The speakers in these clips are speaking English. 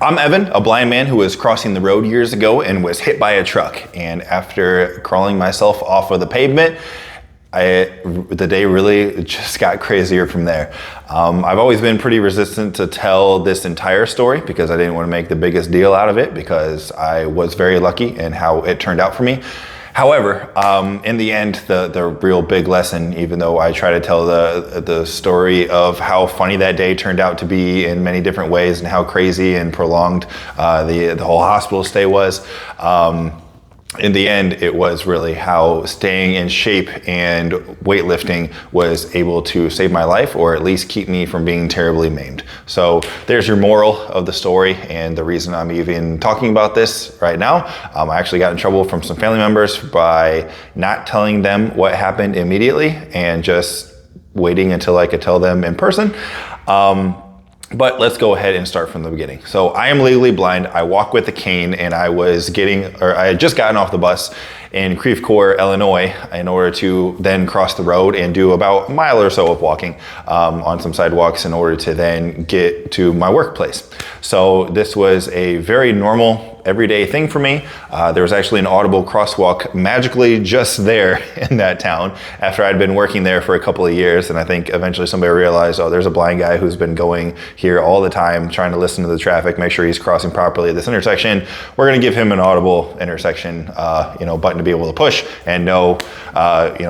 I'm Evan, a blind man who was crossing the road years ago and was hit by a truck. And after crawling myself off of the pavement, the day really just got crazier from there. I've always been pretty resistant to tell this entire story because I didn't want to make the biggest deal out of it because I was very lucky in how it turned out for me. However, in the end, the real big lesson, even though I try to tell the story of how funny that day turned out to be in many different ways and how crazy and prolonged the whole hospital stay was, in the end, it was really how staying in shape and weightlifting was able to save my life, or at least keep me from being terribly maimed. So there's your moral of the story, and the reason I'm even talking about this right now. I actually got in trouble from some family members by not telling them what happened immediately and just waiting until I could tell them in person. But let's go ahead and start from the beginning. So I am legally blind. I walk with a cane, and I had just gotten off the bus in Creve Coeur, Illinois, in order to then cross the road and do about a mile or so of walking on some sidewalks in order to then get to my workplace. So this was a very normal, everyday thing for me. There was actually an audible crosswalk magically just there in that town after I'd been working there for a couple of years. And I think eventually somebody realized, oh, there's a blind guy who's been going here all the time, trying to listen to the traffic, make sure he's crossing properly at this intersection. We're gonna give him an audible intersection button to be able to push and know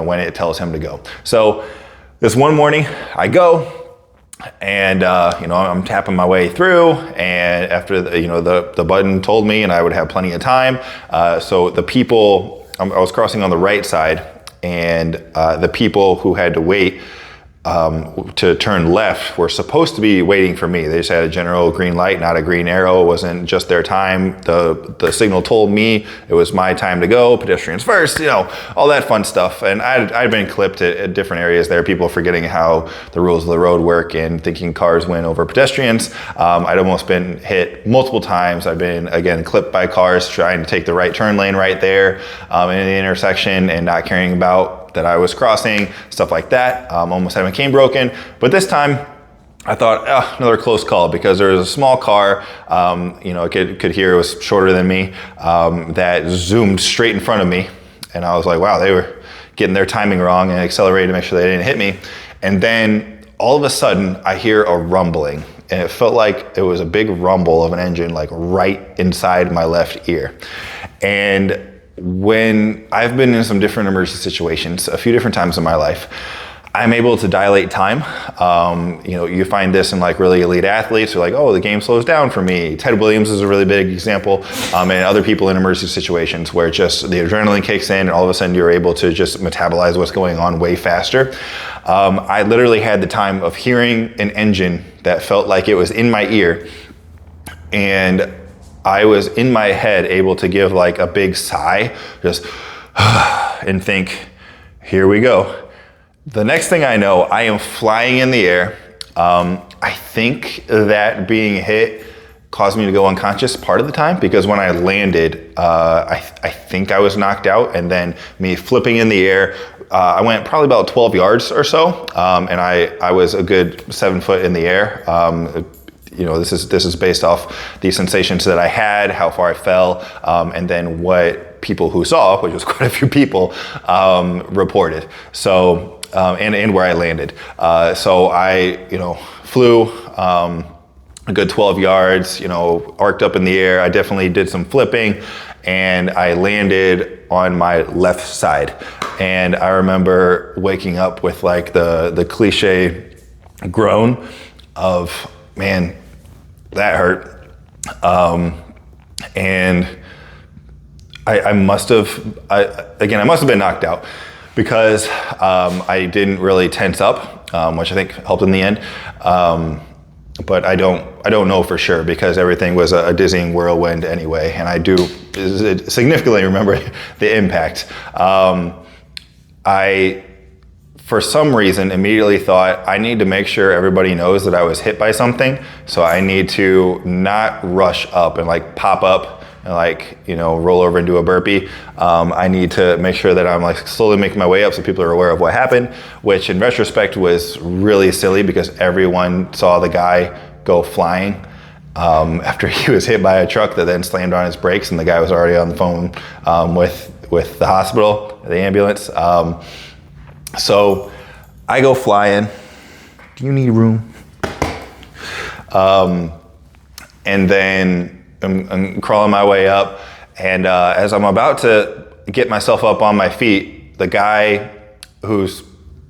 when it tells him to go. So this one morning I go, and I'm tapping my way through, and after the button told me and I would have plenty of time, so the people, I was crossing on the right side, and the people who had to wait to turn left were supposed to be waiting for me. They just had a general green light, not a green arrow. It wasn't just their time. The signal told me it was my time to go, pedestrians first, all that fun stuff. And I'd been clipped at different areas there, people forgetting how the rules of the road work and thinking cars win over pedestrians. I'd almost been hit multiple times. I've been, again, clipped by cars trying to take the right turn lane right there in the intersection and not caring about that I was crossing, stuff like that. Almost had my cane broken. But this time, I thought, another close call, because there was a small car, could hear it was shorter than me, that zoomed straight in front of me. And I was like, wow, they were getting their timing wrong and accelerated to make sure they didn't hit me. And then all of a sudden, I hear a rumbling. And it felt like it was a big rumble of an engine, like right inside my left ear. And when I've been in some different emergency situations a few different times in my life, I'm able to dilate time. You find this in like really elite athletes who are like, oh, the game slows down for me. Ted Williams is a really big example, and other people in emergency situations where just the adrenaline kicks in and all of a sudden you're able to just metabolize what's going on way faster. I literally had the time of hearing an engine that felt like it was in my ear, and I was in my head able to give like a big sigh, just and think, here we go. The next thing I know, I am flying in the air. I think that being hit caused me to go unconscious part of the time, because when I landed, I think I was knocked out, and then me flipping in the air, I went probably about 12 yards or so, and I was a good 7 foot in the air. This is based off the sensations that I had, how far I fell, and then what people who saw, which was quite a few people, reported. So, and where I landed. So I, flew a good 12 yards, arced up in the air. I definitely did some flipping, and I landed on my left side. And I remember waking up with like the cliche groan of, man, that hurt. And I must have been knocked out, because I didn't really tense up, which I think helped in the end. But I don't know for sure, because everything was a dizzying whirlwind anyway, and I do significantly remember the impact. I, for some reason, immediately thought, I need to make sure everybody knows that I was hit by something, so I need to not rush up and like pop up and roll over and do a burpee. I need to make sure that I'm like slowly making my way up so people are aware of what happened, which in retrospect was really silly, because everyone saw the guy go flying after he was hit by a truck that then slammed on his brakes, and the guy was already on the phone with the hospital, the ambulance. So I go flying. Do you need room? And then I'm crawling my way up, and as I'm about to get myself up on my feet, the guy who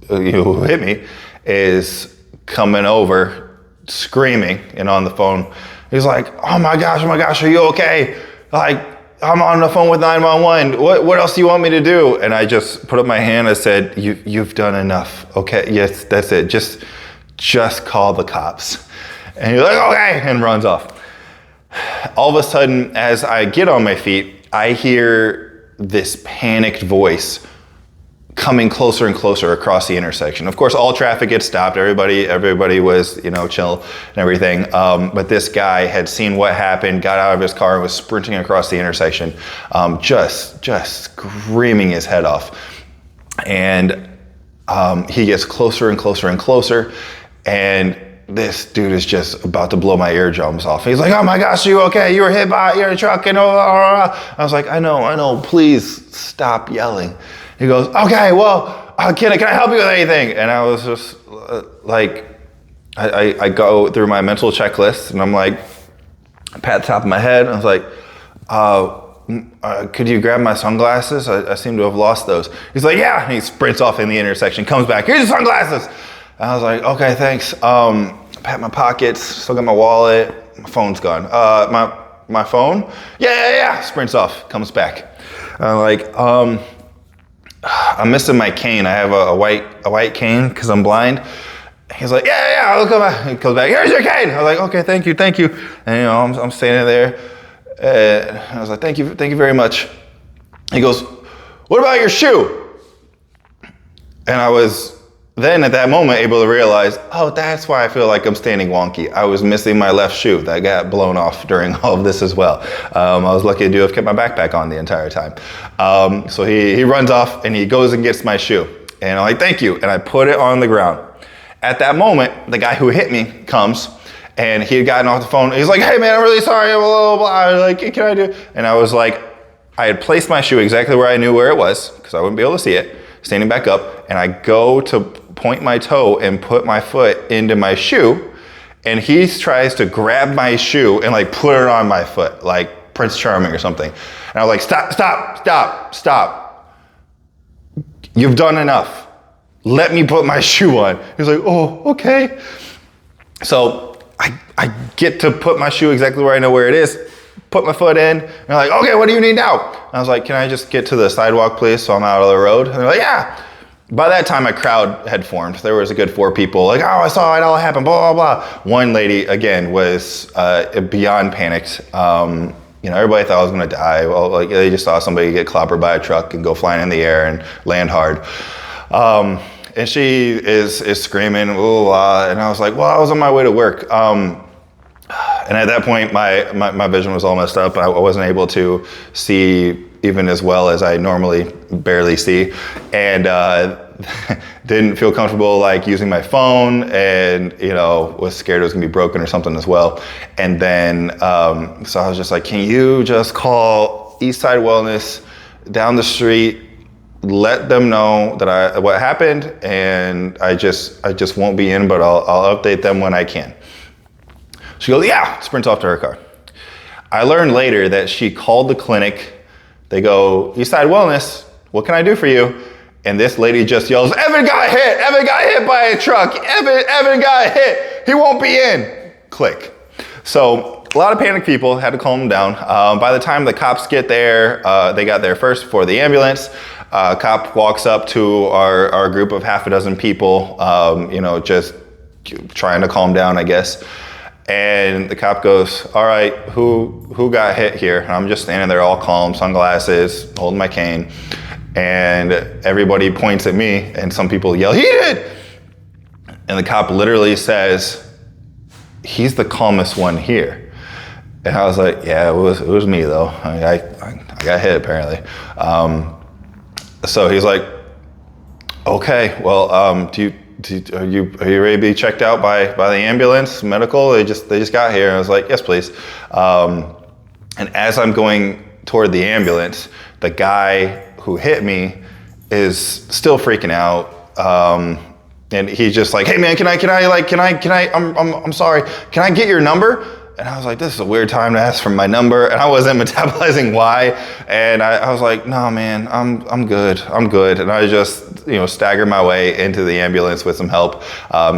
hit me is coming over screaming and on the phone. He's like, oh my gosh, are you okay? Like, I'm on the phone with 911. What else do you want me to do? And I just put up my hand. I said, you've done enough. Okay, yes, that's it. Just call the cops. And he's like, okay, and runs off. All of a sudden, as I get on my feet, I hear this panicked voice coming closer and closer across the intersection. Of course, all traffic gets stopped. Everybody was, chill and everything. But this guy had seen what happened, got out of his car, and was sprinting across the intersection, just screaming his head off. And he gets closer and closer and closer, and this dude is just about to blow my eardrums off. He's like, oh my gosh, are you okay? You were hit by your truck and I was like, I know, please stop yelling. He goes, okay, well, can I help you with anything? And I was just I go through my mental checklist, and I'm like, I pat the top of my head, and I was like, could you grab my sunglasses? I seem to have lost those. He's like, yeah, and he sprints off in the intersection, comes back, here's your sunglasses. And I was like, okay, thanks. Pat my pockets, still got my wallet, my phone's gone. My phone? Yeah, sprints off, comes back. I'm like, I'm missing my cane. I have a white cane because I'm blind. He's like, yeah, I'll come back. He comes back, here's your cane. I was like, okay, thank you. And I'm standing there. And I was like, thank you very much. He goes, what about your shoe? And I was then at that moment able to realize, oh, that's why I feel like I'm standing wonky. I was missing my left shoe that got blown off during all of this as well. I was lucky to have kept my backpack on the entire time. So he runs off and he goes and gets my shoe. And I'm like, thank you. And I put it on the ground. At that moment, the guy who hit me comes, and he had gotten off the phone. He's like, hey man, I'm really sorry, blah, blah, blah. Like, can I do? And I was like, I had placed my shoe exactly where I knew where it was, because I wouldn't be able to see it, standing back up, and I go to point my toe and put my foot into my shoe, and he tries to grab my shoe and like put it on my foot, like Prince Charming or something. And I was like, stop. You've done enough. Let me put my shoe on. He was like, oh, okay. So I get to put my shoe exactly where I know where it is, put my foot in, and they're like, okay, what do you need now? And I was like, can I just get to the sidewalk, please, so I'm out of the road? And they're like, yeah. By that time, a crowd had formed. There was a good 4 people, like, oh, I saw it all happen, blah, blah, blah. One lady, again, was beyond panicked. Everybody thought I was gonna die. Well, like, they just saw somebody get clobbered by a truck and go flying in the air and land hard. And she is screaming, blah, blah, blah. And I was like, well, I was on my way to work. And at that point, my vision was all messed up. I wasn't able to see even as well as I normally barely see, and didn't feel comfortable like using my phone, and was scared it was gonna be broken or something as well. And then so I was just like, can you just call Eastside Wellness down the street, let them know that what happened, and I just won't be in, but I'll update them when I can. She goes, yeah, sprints off to her car. I learned later that she called the clinic. They go, Eastside Wellness, what can I do for you? And this lady just yells, Evan got hit by a truck. Evan got hit. He won't be in. Click. So a lot of panicked people, had to calm them down. By the time the cops get there, they got there first before the ambulance. Cop walks up to our group of half a dozen people, just trying to calm down, I guess. And the cop goes, all right, who got hit here? And I'm just standing there all calm, sunglasses, holding my cane. And everybody points at me, and some people yell, he did! And the cop literally says, he's the calmest one here. And I was like, yeah, it was me though. I got hit apparently. So he's like, okay, well, do are you ready to be checked out by the ambulance, medical? They just got here. And I was like, yes, please. And as I'm going toward the ambulance, the guy who hit me is still freaking out. And he's just like, hey man, I'm sorry. Can I get your number? And I was like, this is a weird time to ask for my number. And I wasn't metabolizing why. And I was like, no man, I'm good. And I just, staggered my way into the ambulance with some help,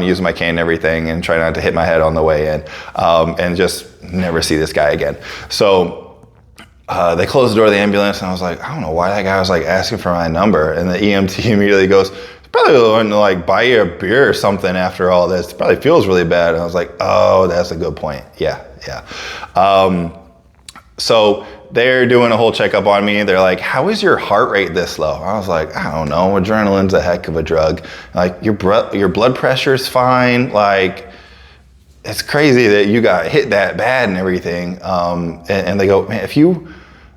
using my cane and everything, and try not to hit my head on the way in, and just never see this guy again. So they closed the door of the ambulance, and I was like, I don't know why that guy was like asking for my number. And the EMT immediately goes, probably want to like buy you a beer or something after all this. It probably feels really bad. And I was like, oh, that's a good point. Yeah. So they're doing a whole checkup on me. They're like, how is your heart rate this low? I was like, I don't know. Adrenaline's a heck of a drug. Like your blood pressure's fine. Like it's crazy that you got hit that bad and everything. And they go, man, if you,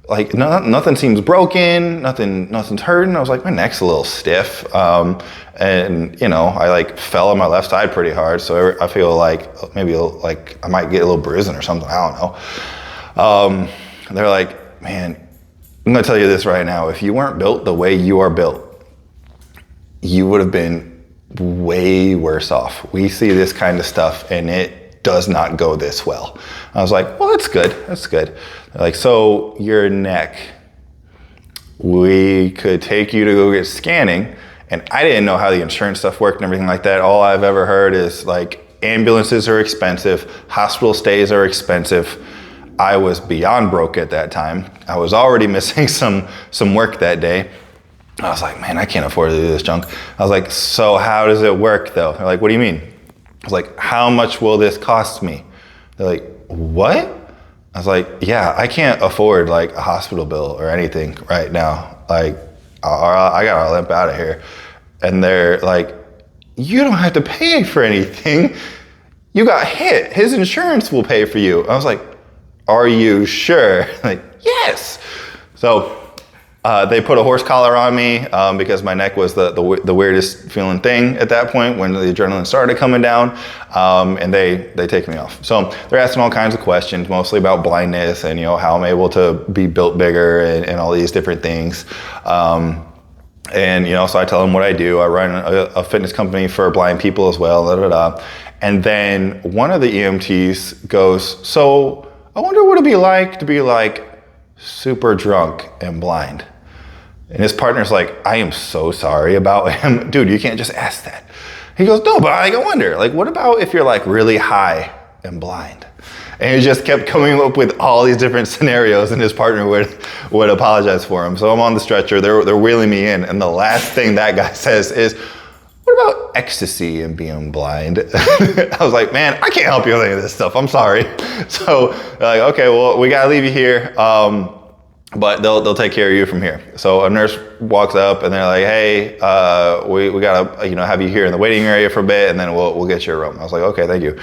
like nothing seems broken, nothing's hurting. I was like, my neck's a little stiff. And I like fell on my left side pretty hard. So I feel like maybe like I might get a little bruising or something. I don't know. They're like, man, I'm gonna tell you this right now. If you weren't built the way you are built, you would have been way worse off. We see this kind of stuff and it does not go this well. I was like, well, that's good. They're like, so your neck, we could take you to go get scanning. And I didn't know how the insurance stuff worked and everything like that. All I've ever heard is like ambulances are expensive, hospital stays are expensive. I was beyond broke at that time. I was already missing some work that day. I was like, man, I can't afford to do this junk. I was like, so how does it work though? They're like, what do you mean? I was like, how much will this cost me? They're like, what? I was like, yeah, I can't afford like a hospital bill or anything right now. Like, I gotta limp out of here. And they're like, you don't have to pay for anything. You got hit. His insurance will pay for you. I was like, are you sure? Like, yes. So they put a horse collar on me because my neck was the weirdest feeling thing at that point when the adrenaline started coming down, and they take me off. So they're asking all kinds of questions, mostly about blindness and how I'm able to be built bigger and all these different things. And so I tell them what I do. I run a fitness company for blind people as well. And then one of the EMTs goes, so I wonder what it'd be like to be like super drunk and blind. And his partner's like, I am so sorry about him. Dude, you can't just ask that. He goes, no, but I wonder, like, what about if you're like really high and blind? And he just kept coming up with all these different scenarios, and his partner would apologize for him. So I'm on the stretcher, they're wheeling me in, and the last thing that guy says is, what about ecstasy and being blind? I was like, man, I can't help you with any of this stuff. I'm sorry. So they're like, okay, well, we gotta leave you here. But they'll take care of you from here. So a nurse walks up and they're like, hey, we gotta have you here in the waiting area for a bit, and then we'll get you a room. I was like, okay, thank you.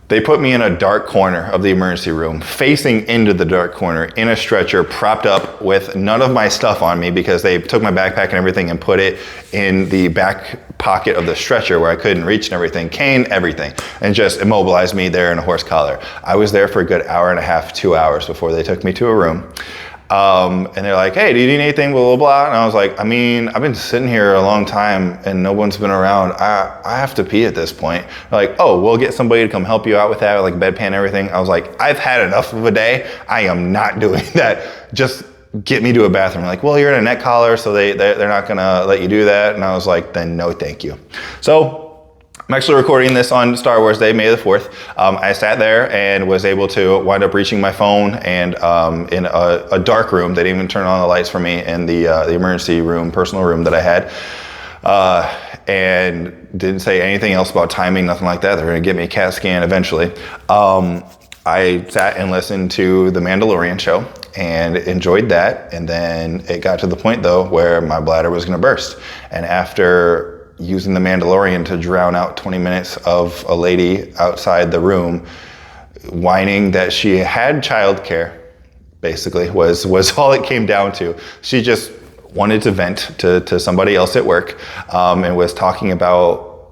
They put me in a dark corner of the emergency room, facing into the dark corner, in a stretcher, propped up with none of my stuff on me because they took my backpack and everything and put it in the back pocket of the stretcher where I couldn't reach and everything, cane, everything, and just immobilized me there in a horse collar. I was there for a good hour and a half, 2 hours before they took me to a room. And they're like, hey, do you need anything, blah, blah, blah. And I was like, I mean, I've been sitting here a long time and no one's been around. I have to pee at this point. They're like, oh, we'll get somebody to come help you out with that, like bedpan and everything. I was like, I've had enough of a day. I am not doing that. Just get me to a bathroom. Like, well, you're in a neck collar, so they're not gonna let you do that. And I was like, then no, thank you. So I'm actually recording this on Star Wars Day, May the 4th. I sat there and was able to wind up reaching my phone, and in a dark room, they didn't even turn on the lights for me in the emergency room, personal room that I had, and didn't say anything else about timing, nothing like that. They're gonna get me a CAT scan eventually. I sat and listened to The Mandalorian show and enjoyed that. And then it got to the point though where my bladder was gonna burst. And after using The Mandalorian to drown out 20 minutes of a lady outside the room whining that she had childcare, basically, was all it came down to. She just wanted to vent to somebody else at work, and was talking about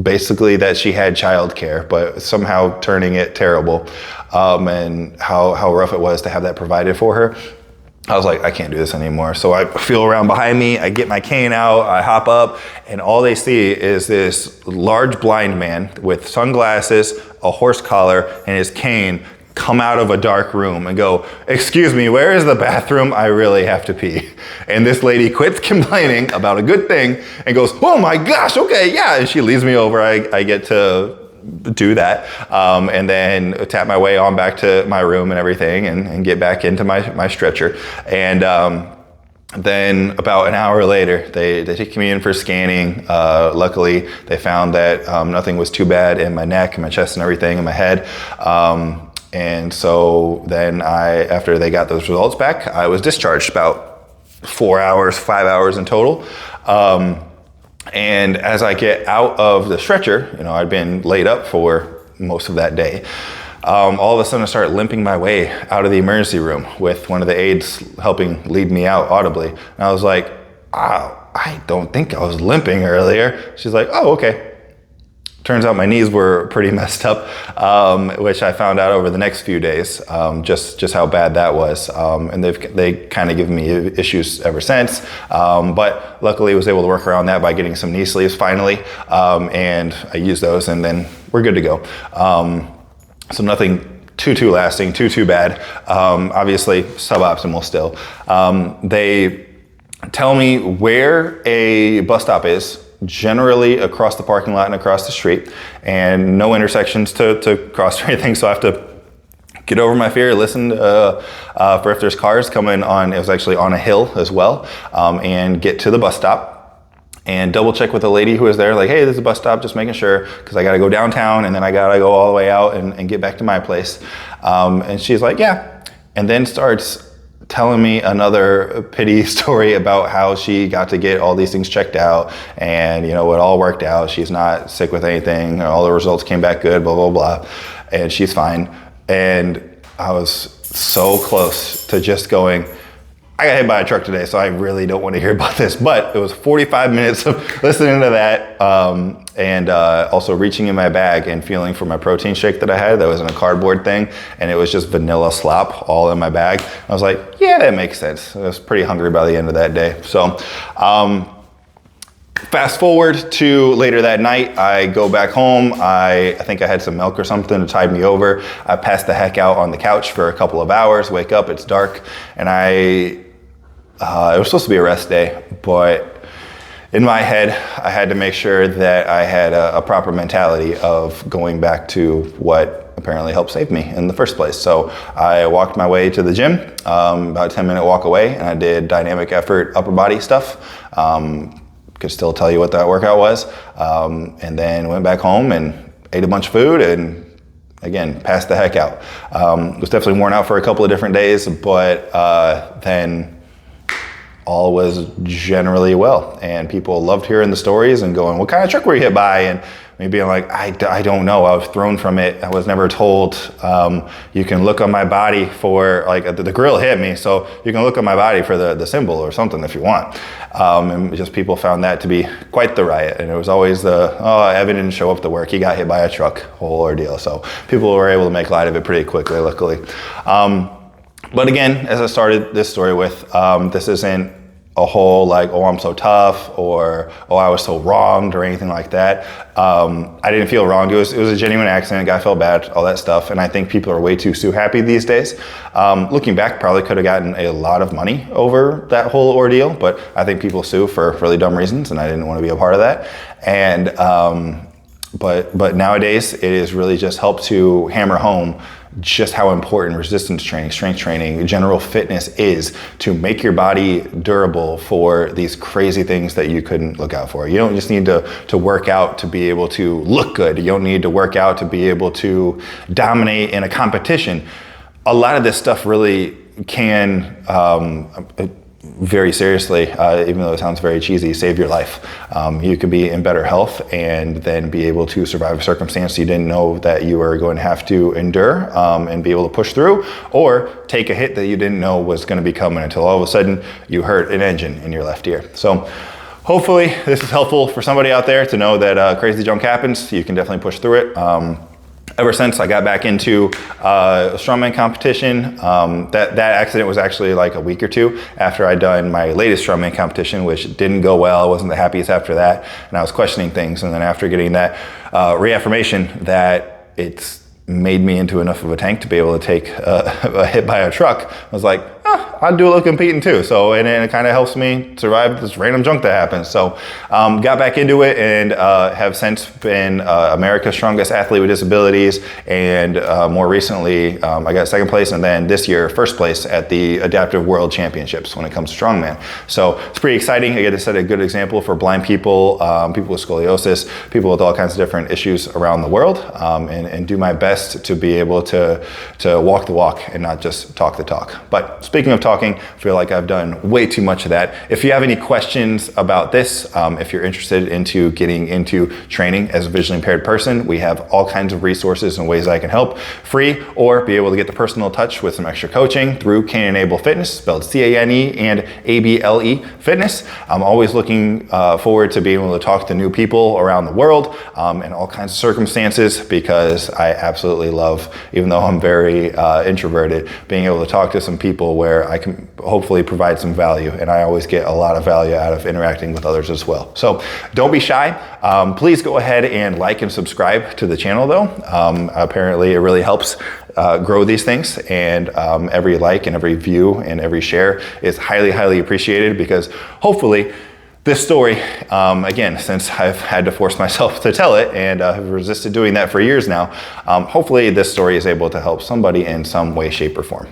basically that she had childcare, but somehow turning it terrible, and how rough it was to have that provided for her. I was like, I can't do this anymore. So I feel around behind me, I get my cane out, I hop up, and all they see is this large blind man with sunglasses, a horse collar, and his cane come out of a dark room and go, excuse me, where is the bathroom? I really have to pee. And this lady quits complaining about a good thing and goes, oh my gosh, okay, yeah. And she leads me over. I get to do that, and then tap my way on back to my room and everything, and get back into my stretcher. And then about an hour later, they take me in for scanning. Luckily, they found that nothing was too bad in my neck and my chest and everything, and my head. And so then after they got those results back, I was discharged about 4 hours, 5 hours in total. And as I get out of the stretcher, I'd been laid up for most of that day. All of a sudden I started limping my way out of the emergency room with one of the aides helping lead me out audibly. And I was like, I don't think I was limping earlier. She's like, oh, okay. Turns out my knees were pretty messed up, which I found out over the next few days, just how bad that was. And they kind of given me issues ever since. But luckily I was able to work around that by getting some knee sleeves finally. And I used those, and then we're good to go. So nothing too lasting, too bad. Obviously suboptimal still. They tell me where a bus stop is, generally across the parking lot and across the street, and no intersections to cross or anything. So I have to get over my fear, listen for if there's cars coming on. It was actually on a hill as well, and get to the bus stop and double check with the lady who was there, like, hey, this is a bus stop, just making sure, because I got to go downtown and then I got to go all the way out and get back to my place. And she's like, yeah, and then starts telling me another pity story about how she got to get all these things checked out, and it all worked out. She's not sick with anything. All the results came back good, blah, blah, blah. And she's fine. And I was so close to just going, I got hit by a truck today, so I really don't want to hear about this. But it was 45 minutes of listening to that, and also reaching in my bag and feeling for my protein shake that I had that was in a cardboard thing, and it was just vanilla slop all in my bag. I was like, yeah, that makes sense. I was pretty hungry by the end of that day. So fast forward to later that night, I go back home. I think I had some milk or something to tide me over. I passed the heck out on the couch for a couple of hours, wake up, it's dark, and it was supposed to be a rest day, but in my head, I had to make sure that I had a proper mentality of going back to what apparently helped save me in the first place. So I walked my way to the gym, about a 10-minute walk away, and I did dynamic effort upper body stuff. Could still tell you what that workout was. And then went back home and ate a bunch of food and again, passed the heck out. Was definitely worn out for a couple of different days, but then all was generally well, and people loved hearing the stories and going, what kind of truck were you hit by? And me being like, I don't know, I was thrown from it, I was never told. You can look on my body for, like, the grill hit me, so you can look on my body for the symbol or something if you want. And just people found that to be quite the riot, and it was always Evan didn't show up to work, he got hit by a truck, whole ordeal. So people were able to make light of it pretty quickly, luckily. But again, as I started this story with, this isn't a whole like, oh, I'm so tough, or oh, I was so wronged, or anything like that. I didn't feel wronged. It was a genuine accident. Guy felt bad, all that stuff. And I think people are way too happy these days. Looking back, probably could have gotten a lot of money over that whole ordeal, but I think people sue for really dumb reasons, and I didn't want to be a part of that. And but nowadays, it has really just helped to hammer home just how important resistance training, strength training, general fitness is to make your body durable for these crazy things that you couldn't look out for. You don't just need to work out to be able to look good. You don't need to work out to be able to dominate in a competition. A lot of this stuff really can, very seriously, even though it sounds very cheesy, save your life. You could be in better health and then be able to survive a circumstance you didn't know that you were going to have to endure, and be able to push through, or take a hit that you didn't know was going to be coming until all of a sudden you hurt an engine in your left ear. So hopefully this is helpful for somebody out there to know that crazy junk happens. You can definitely push through it. Ever since I got back into strongman competition, that accident was actually like a week or two after I'd done my latest strongman competition, which didn't go well. I wasn't the happiest after that, and I was questioning things. And then after getting that reaffirmation that it's made me into enough of a tank to be able to take a hit by a truck, I was like, I'll do a little competing too. So, and it kind of helps me survive this random junk that happens. So, got back into it and have since been America's strongest athlete with disabilities. And more recently, I got second place, and then this year, first place at the Adaptive World Championships when it comes to strongman. So it's pretty exciting. I get to set a good example for blind people, people with scoliosis, people with all kinds of different issues around the world, and do my best to be able to walk the walk and not just talk the talk. But speaking of talking, I feel like I've done way too much of that. If you have any questions about this, if you're interested into getting into training as a visually impaired person, we have all kinds of resources and ways I can help, free, or be able to get the personal touch with some extra coaching through Caneandablefitness, spelled C-A-N-E and A-B-L-E Fitness. I'm always looking forward to being able to talk to new people around the world in all kinds of circumstances, because I absolutely love, even though I'm very introverted, being able to talk to some people where I can hopefully provide some value, and I always get a lot of value out of interacting with others as well. So don't be shy. Please go ahead and like and subscribe to the channel though. Apparently it really helps grow these things, and every like and every view and every share is highly, highly appreciated, because hopefully this story, again, since I've had to force myself to tell it and have resisted doing that for years now, hopefully this story is able to help somebody in some way, shape, or form.